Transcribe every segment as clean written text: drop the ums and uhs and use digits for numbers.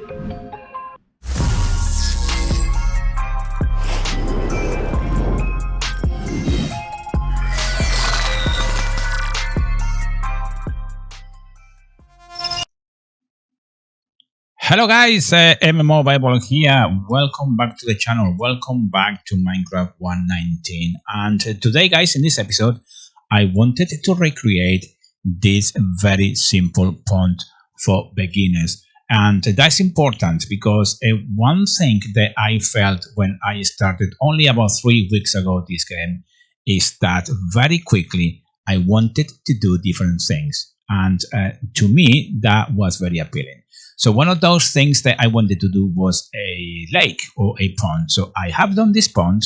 Hello guys, mmobiblerpg here. Welcome back to the channel. Welcome back to Minecraft 1.19. And today guys, in this episode, I wanted to recreate this very simple pond for beginners. And that's important because one thing that I felt when I started only about 3 weeks ago this game is that very quickly I wanted to do different things. And to me, that was very appealing. So one of those things that I wanted to do was a lake or a pond. So I have done this pond,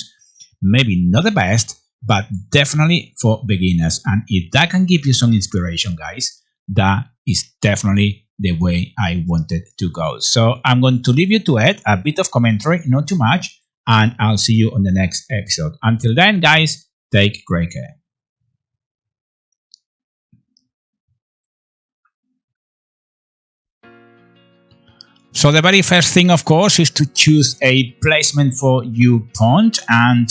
maybe not the best, but definitely for beginners. And if that can give you some inspiration, guys, that is definitely the way I wanted to go. So I'm going to leave you to it, a bit of commentary, not too much, and I'll see you on the next episode. Until then, guys, take great care. So the very first thing, of course, is to choose a placement for your pond, and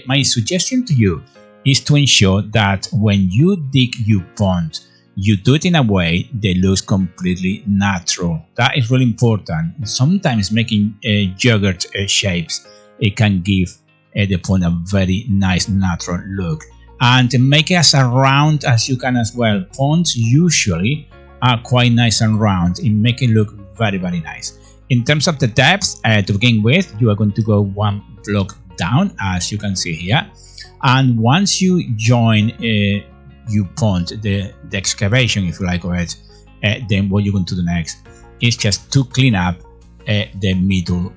my suggestion to you is to ensure that when you dig your pond, you do it in a way that looks completely natural. That is really important. Sometimes making yogurt shapes, it can give the pond a very nice natural look, and make it as round as you can as well. Ponds usually are quite nice and round. It makes it look very nice. In terms of the depth, to begin with, you are going to go 1 block down, as you can see here. And once you join your pond, the excavation, if you like, of it, then what you're going to do next is just to clean up the middle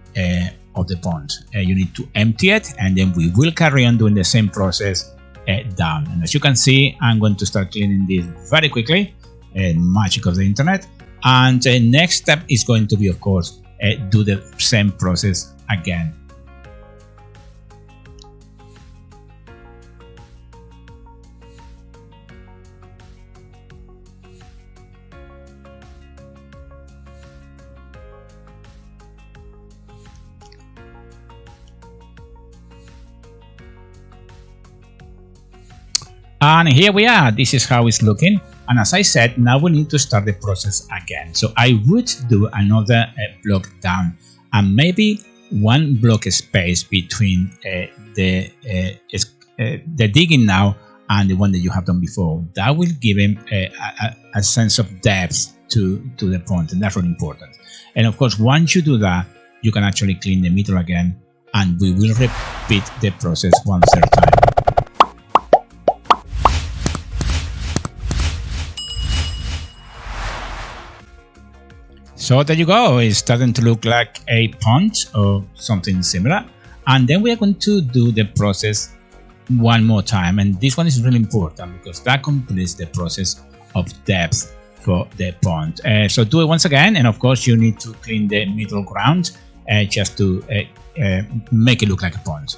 of the pond. You need to empty it, and then we will carry on doing the same process down. And as you can see, I'm going to start cleaning this very quickly. Magic of the internet. And the next step is going to be, of course, do the same process again. And here we are. This is how it's looking. And as I said, now we need to start the process again. So I would do another block down, and maybe 1 block space between the digging now and the one that you have done before. That will give him a sense of depth to the pond, and that's really important. And of course, once you do that, you can actually clean the middle again, and we will repeat the process 1 third time. So there you go, it's starting to look like a pond or something similar. And then we are going to do the process 1 more time. And this one is really important because that completes the process of depth for the pond. So do it once again. And of course, you need to clean the middle ground just to make it look like a pond.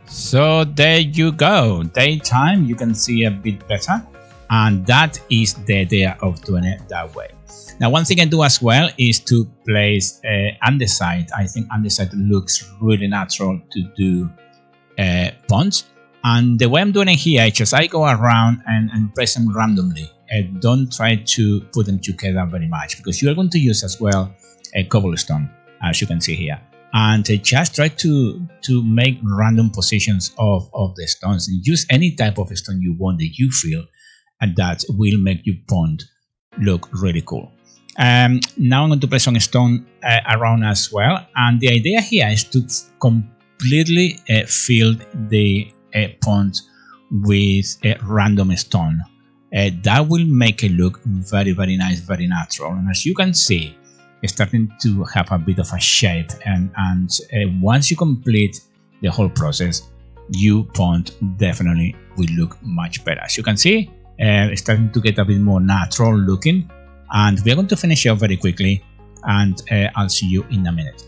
So there you go, daytime, you can see a bit better, and that is the idea of doing it that way. Now, one thing I do as well is to place underside. I think underside looks really natural to do ponds, and the way I'm doing it here is just I go around and place them randomly. Don't try to put them together very much because you are going to use as well a cobblestone, as you can see here. And just try to make random positions of the stones, and use any type of stone you want that you feel, and that will make your pond look really cool. Now I'm going to place some stone around as well, and the idea here is to completely fill the pond with a random stone. That will make it look very nice, very natural. And as you can see, it's starting to have a bit of a shape, and once you complete the whole process, your pond definitely will look much better. As you can see, it's starting to get a bit more natural looking, and we're going to finish up very quickly, and I'll see you in a minute.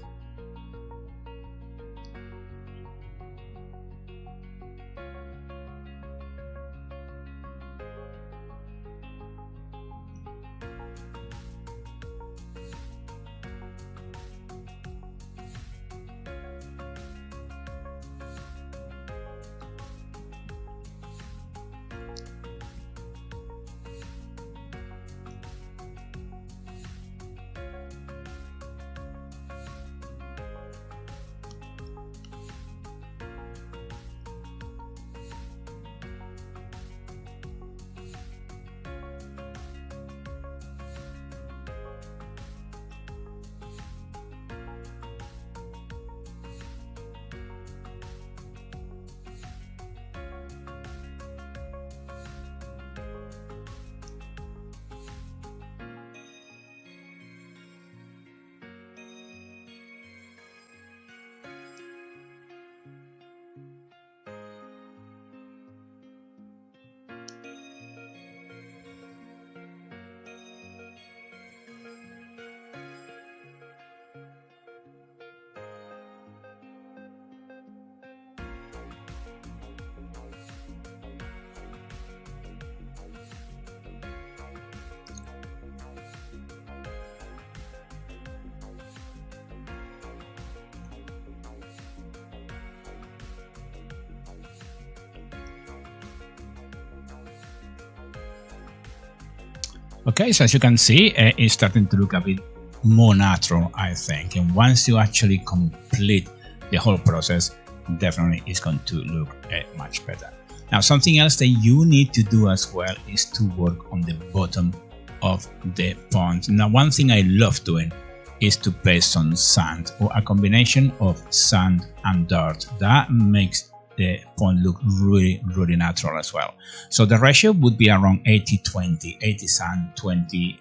Okay, so as you can see, it's starting to look a bit more natural, I think. And once you actually complete the whole process, definitely it's going to look much better. Now, something else that you need to do as well is to work on the bottom of the pond. Now, one thing I love doing is to place some sand or a combination of sand and dirt. That makes the pond look really, really natural as well. So the ratio would be around 80-20, 80 sand, 20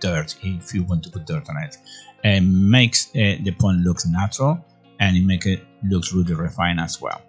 dirt, if you want to put dirt on it. It makes the pond look natural, and it makes it look really refined as well.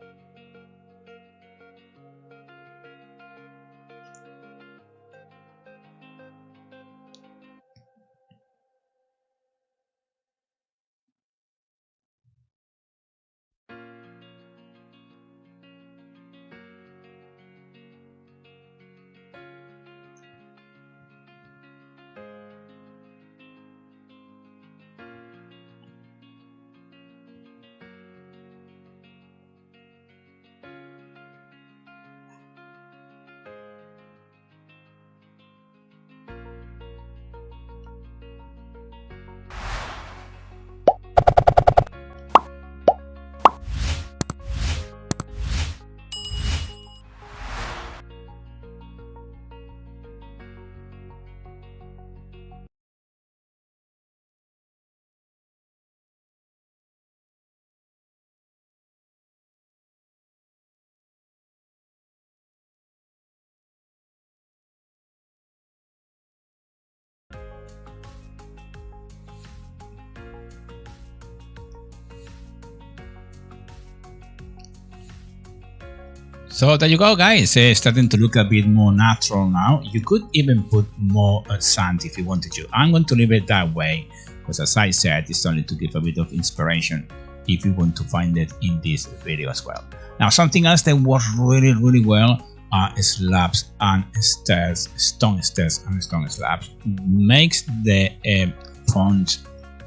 So there you go, guys. Starting to look a bit more natural now. You could even put more sand if you wanted to. I'm going to leave it that way because, as I said, it's only to give a bit of inspiration if you want to find it in this video as well. Now, something else that works really, really well are slabs and stairs, stone stairs and stone slabs. Makes the pond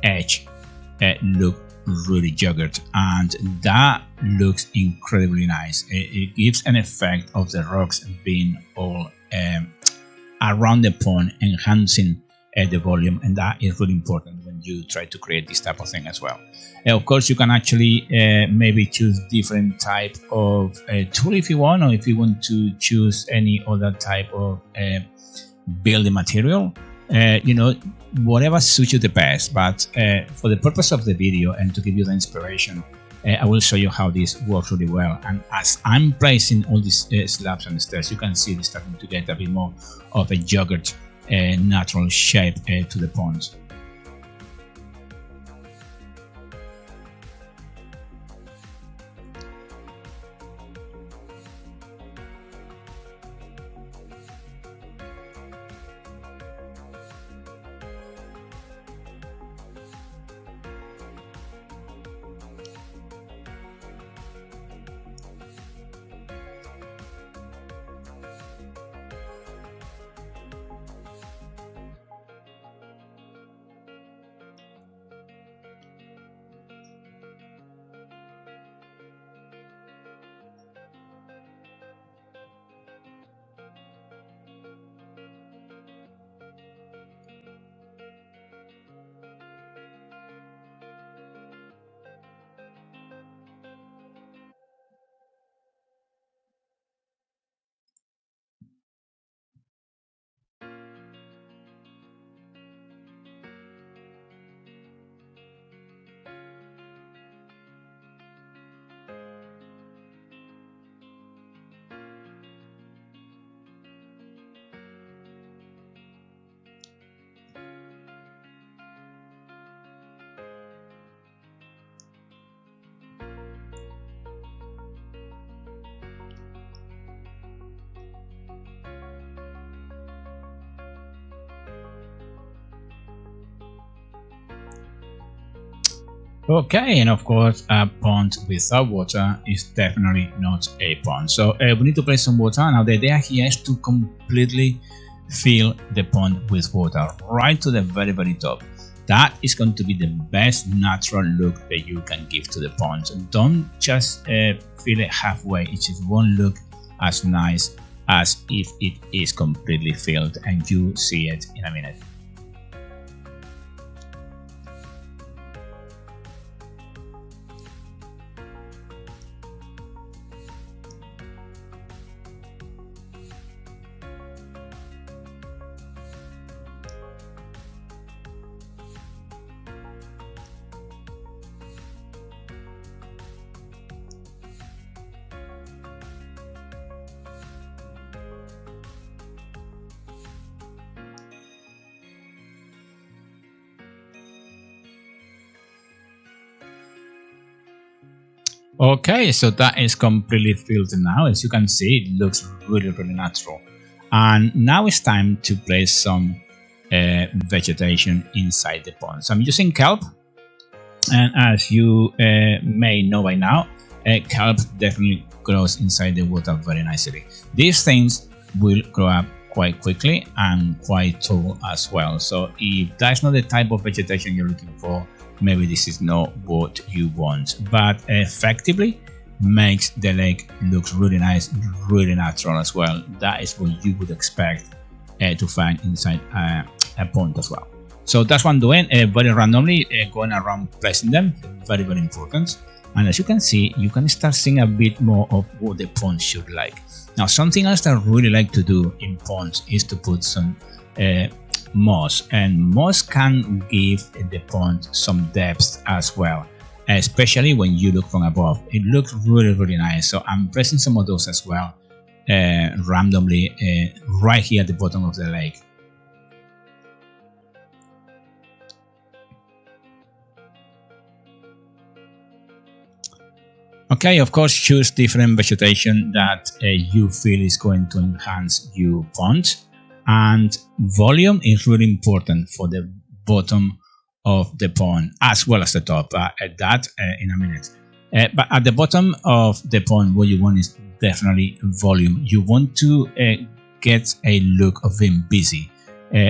edge look really jagged, and that looks incredibly nice. It gives an effect of the rocks being all around the pond, enhancing the volume, and that is really important when you try to create this type of thing as well. Of course, you can actually maybe choose different type of tool if you want, or if you want to choose any other type of building material. You know, whatever suits you the best, but for the purpose of the video and to give you the inspiration, I will show you how this works really well. And as I'm placing all these slabs and stairs, you can see it's starting to get a bit more of a jagged natural shape to the pond. Okay, and of course, a pond without water is definitely not a pond. So we need to place some water. Now the idea here is to completely fill the pond with water right to the very, very top. That is going to be the best natural look that you can give to the pond. Don't just fill it halfway. It just won't look as nice as if it is completely filled, and you see it in a minute. Okay, so that is completely filled now. As you can see, it looks really natural. And now it's time to place some vegetation inside the pond. So I'm using kelp, and as you may know by now, kelp definitely grows inside the water very nicely. These things will grow up quite quickly and quite tall as well. So if that's not the type of vegetation you're looking for, maybe this is not what you want, but effectively makes the lake look really nice, really natural as well. That is what you would expect to find inside a pond as well. So that's what I'm doing, very randomly going around placing them, very important. And as you can see, you can start seeing a bit more of what the pond should like. Now, something else that I really like to do in ponds is to put some moss, and moss can give the pond some depth as well, especially when you look from above. It looks really nice. So I'm pressing some of those as well randomly right here at the bottom of the lake. Okay, of course, choose different vegetation that you feel is going to enhance your pond. And volume is really important for the bottom of the pond as well as the top. At that in a minute. But at the bottom of the pond, what you want is definitely volume. You want to get a look of being busy,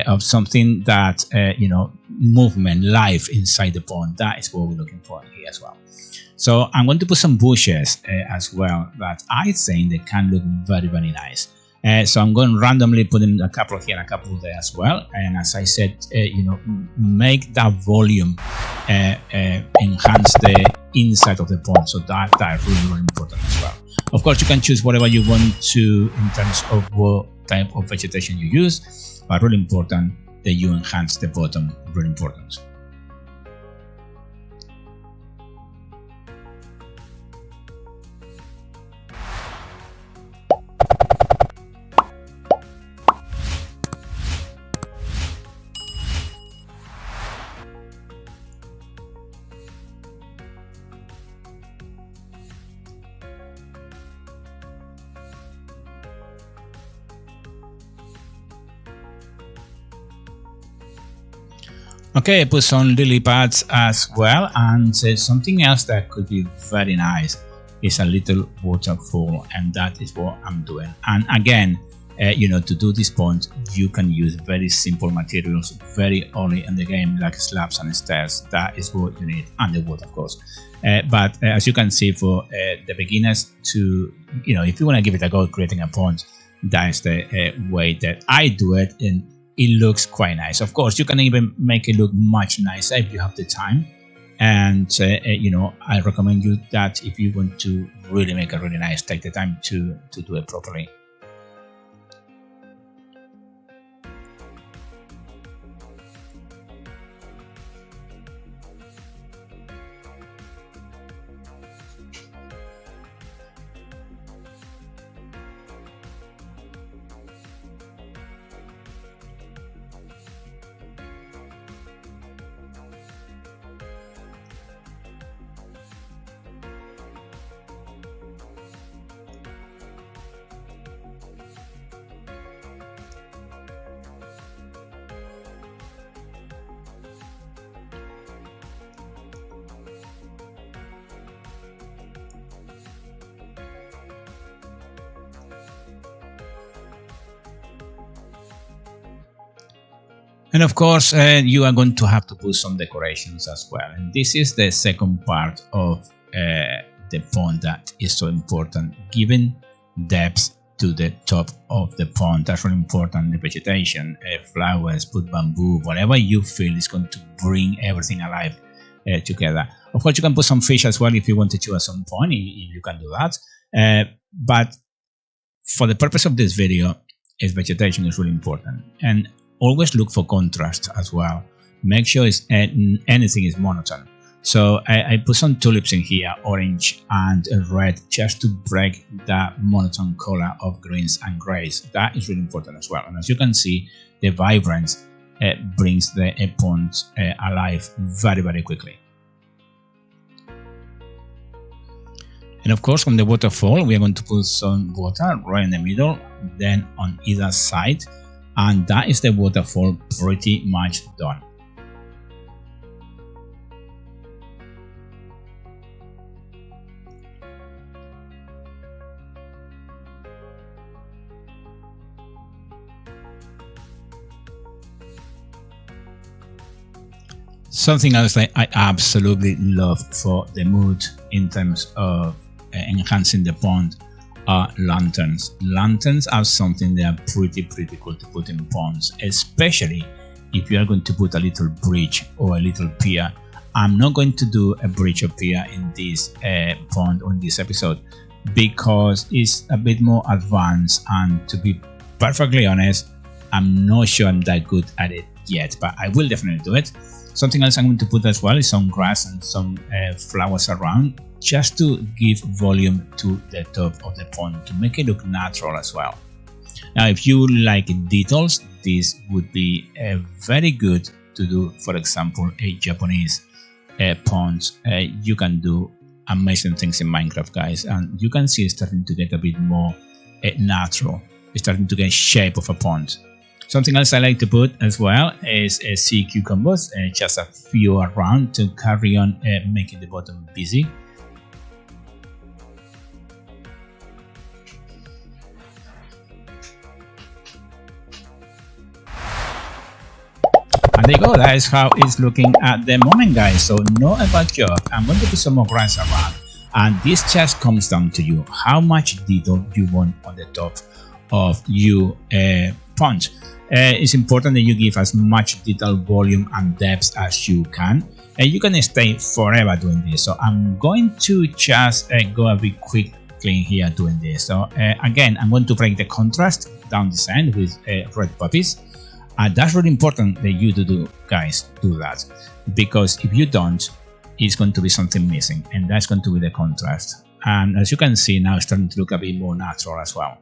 of something that, movement, life inside the pond. That is what we're looking for here as well. So I'm going to put some bushes as well that I think they can look very nice. So I'm going to randomly put in a couple here and a couple there as well. And as I said, make that volume enhance the inside of the pond. So that's really important as well. Of course, you can choose whatever you want to in terms of what type of vegetation you use, but really important that you enhance the bottom. Really important. Okay, I put some lily pads as well, and something else that could be very nice is a little waterfall, and that is what I'm doing. And again, to do this pond, you can use very simple materials very early in the game, like slabs and stairs. That is what you need, and the wood, of course. But as you can see, for the beginners to, if you want to give it a go creating a pond, that is the way that I do it, and it looks quite nice. Of course, you can even make it look much nicer if you have the time. And I recommend you that if you want to really make it really nice, take the time to do it properly. And of course, you are going to have to put some decorations as well. And this is the second part of the pond that is so important, giving depth to the top of the pond. That's really important. The vegetation, flowers, put bamboo, whatever you feel is going to bring everything alive together. Of course, you can put some fish as well if you wanted to at some point. You can do that. But for the purpose of this video, vegetation is really important. And always look for contrast as well. Make sure anything is monotone. So I put some tulips in here, orange and red, just to break that monotone color of greens and grays. That is really important as well. And as you can see, the vibrance brings the pond alive very, very quickly. And of course, on the waterfall, we are going to put some water right in the middle, then on either side. And that is the waterfall pretty much done. Something else that I absolutely love for the mood in terms of enhancing the pond are lanterns. Lanterns are something that are pretty cool to put in ponds, especially if you are going to put a little bridge or a little pier. I'm not going to do a bridge or pier in this pond on this episode because it's a bit more advanced, and to be perfectly honest, I'm not sure I'm that good at it yet, but I will definitely do it. Something else I'm going to put as well is some grass and some flowers around, just to give volume to the top of the pond, to make it look natural as well. Now, if you like details, this would be very good to do, for example, a Japanese pond. You can do amazing things in Minecraft, guys, and you can see it's starting to get a bit more natural. It's starting to get shape of a pond. Something else I like to put as well is sea cucumbers, just a few around to carry on making the bottom busy. And there you go, that is how it's looking at the moment, guys. So not a bad job. I'm going to put some more grass around, and this just comes down to you, how much detail you want on the top of your pond. It's important that you give as much detail, volume and depth as you can, and you can stay forever doing this. So I'm going to just go a bit quickly here doing this. So again, I'm going to break the contrast down this end with red poppies. That's really important that you do, guys, do that, because if you don't, it's going to be something missing, and that's going to be the contrast. And as you can see now, it's starting to look a bit more natural as well.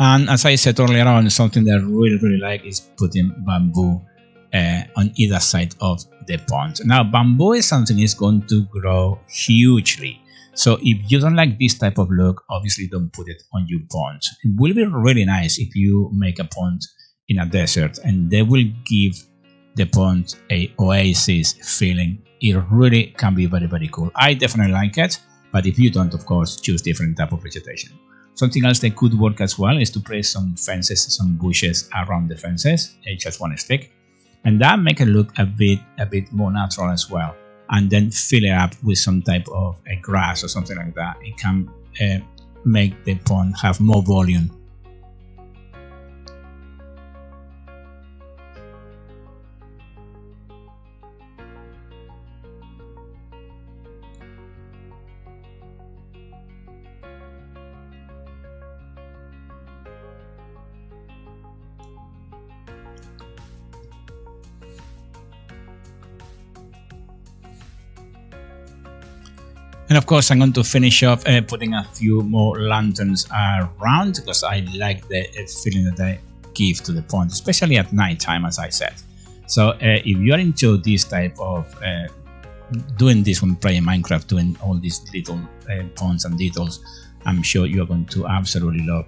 And as I said earlier on, something that I really like is putting bamboo on either side of the pond. Now, bamboo is something that's going to grow hugely. So if you don't like this type of look, obviously don't put it on your pond. It will be really nice if you make a pond in a desert, and they will give the pond a oasis feeling. It really can be very cool. I definitely like it, but if you don't, of course, choose different type of vegetation. Something else that could work as well is to place some fences, some bushes around the fences, just one stick, and that make it look a bit more natural as well. And then fill it up with some type of grass or something like that. It can make the pond have more volume. And of course, I'm going to finish off putting a few more lanterns around, because I like the feeling that they give to the pond, especially at night time, as I said. So if you're into this type of doing this when playing Minecraft, doing all these little ponds and details, I'm sure you're going to absolutely love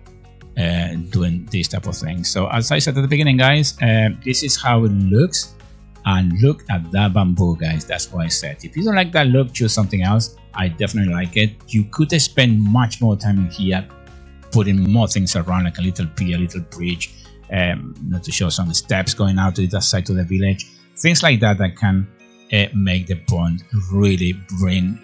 doing this type of thing. So as I said at the beginning, guys, this is how it looks. And look at that bamboo, guys. That's what I said. If you don't like that look, choose something else. I definitely like it. You could spend much more time in here putting more things around, like a little pier, a little bridge, to show some steps going out to the other side of the village. Things like that that can make the pond really bring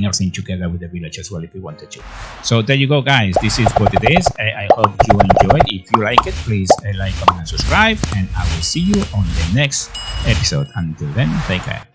everything together with the village as well if you wanted to. So there you go, guys. This is what it is. I hope you enjoyed. If you like it, please like, comment, and subscribe, and I will see you on the next episode. Until then, take care.